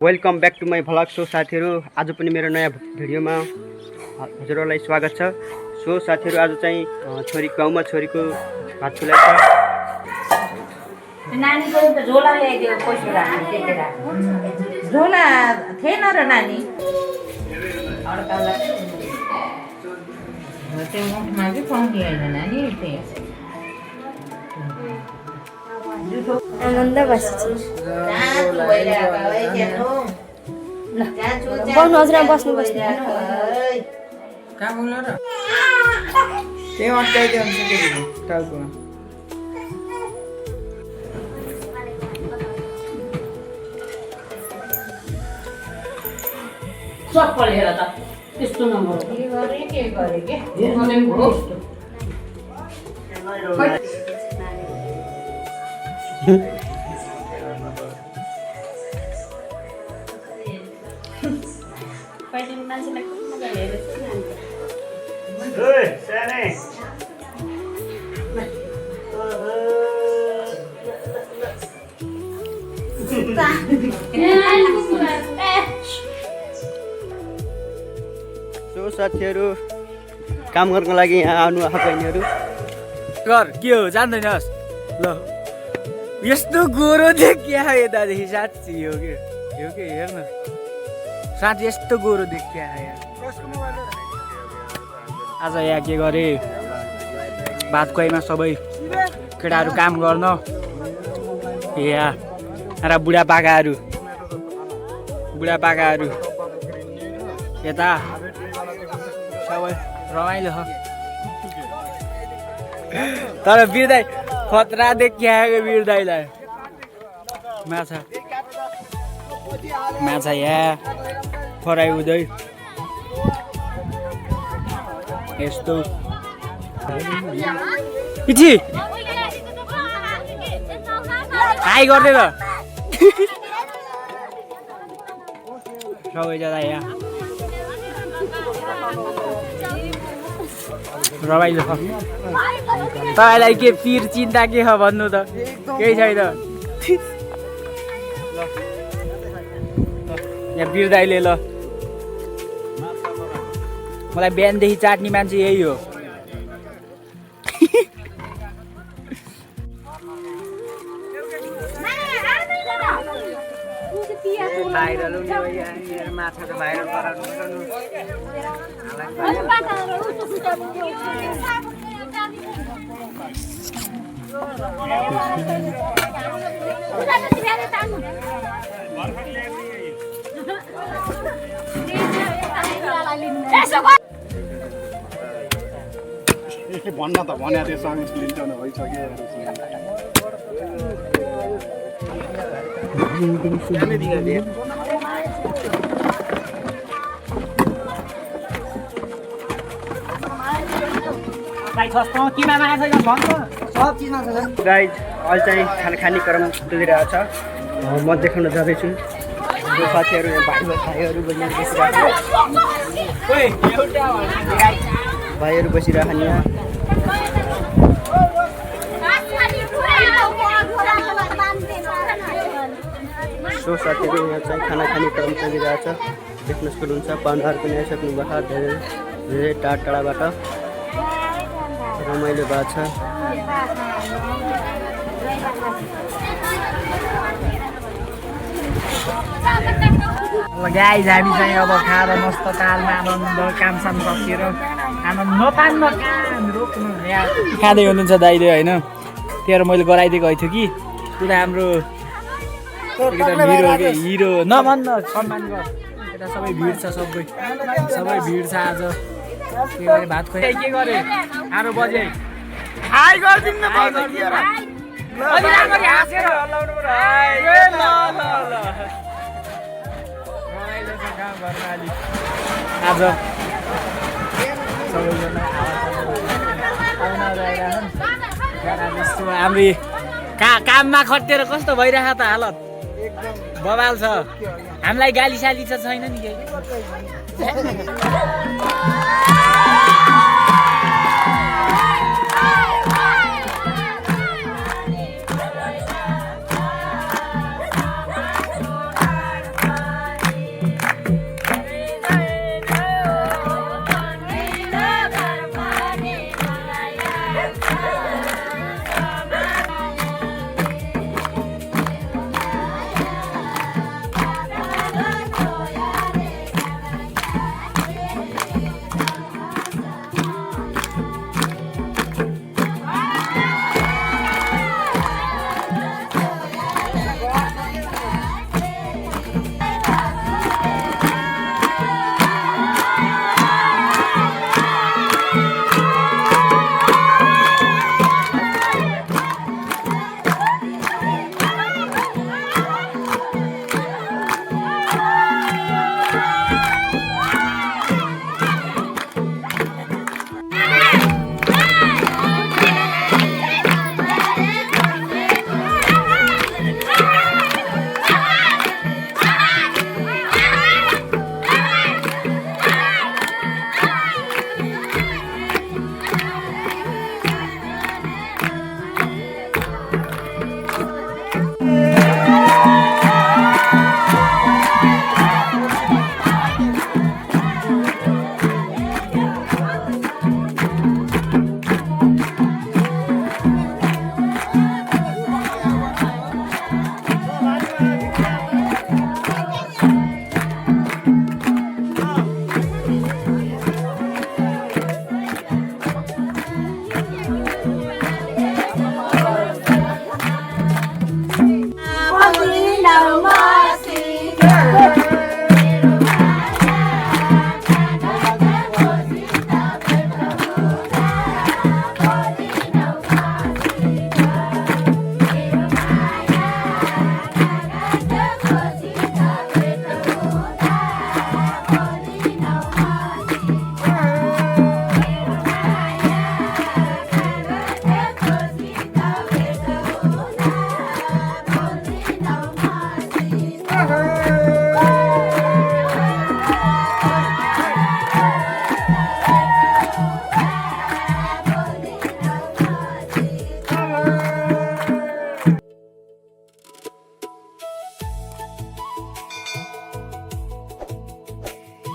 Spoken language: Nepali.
Welcome back to my vlog. So साथीहरू आज पनि मेरो नयाँ भिडियोमा हजुरहरूलाई स्वागत छ। सो साथीहरू आज चाहिँ छोरी गाउँमा छोरीको भात खुलाइ छ। नानीको त झोला ल्याइदियो पैसा राख्नु त्यतिखेर झोला थिएन र नानी अड्काउला त्यो मुखमा चाहिँ पाउने होइन नानी आनन्द बस्छु बस्नु हजुर बस्नु बस्नु कहाँ बोल्नु र त्यही अट्काइदियो हुन्छ के टाउकोमा चप्पल हेर त त्यस्तो नम्बर के गरे के सो साथीहरू काम गर्नको लागि यहाँ आउनु आएको बहिनीहरू कर के हो जान्दैनस् ल यस्तो गोरो देखिया यतादेखि साँच्ची हो कि हेर्न साँच्ची यस्तो गोरो देखिया यहाँ आज यहाँ के गरे भात खुवाइमा सबै केटाहरू काम गर्न यहाँ र बुढापाकाहरू यता सबै रमाइलो छ। तर बिर्दाई खतरा देखिआएको बिर्दाईलाई माछा यहाँ फराइ हुँदै यस्तो पिठी हाई गर्दै त सबैजना यहाँ रमाइलो छ। तपाईँलाई के पिर चिन्ता के छ भन्नु त केही छैन। यहाँ बिर्दाइले ल मलाई बिहानदेखि चाट्ने मान्छे यही हो। माछा त भाइरल गराउनु भन्न त भने त्यससँग लिन्छ भइसक्यो। गाइज अहिले चाहिँ खाना खाने क्रम चलिरहेको छ। म देखाउन जाँदैछु जो साथीहरू यहाँ भाइहरू बसिरहेछन् यहाँ। सो साथीहरू यहाँ चाहिँ खाना खाने क्रम चलिरहेछ। देख्न सक्नुहुन्छ पाहुनाहरू पनि आइसक्नु भएको छ धेरै टाढाबाट रमाइलो भएको छ। गाइज हामी चाहिँ अब खाएर मस्त तालमा आनन्द कामसाम सकिएर आनन्द नपान्न काम रोक्नु यहाँ खाँदै हुनुहुन्छ दाइले होइन। त्यहाँ मैले गराइदिएको थियो कि उता हाम्रो हिरो नभन्न सम्मान गर यता सबै भिड छ सबै भिड छ। आज के गरे भात खुवाइ के गरे 8 बजे हाई गरिदिनु आज सबैजना हाम्रो काममा खटेर कस्तो भइरहेको त हालत बवाल छ। हामीलाई गाली साली त छैन नि केही।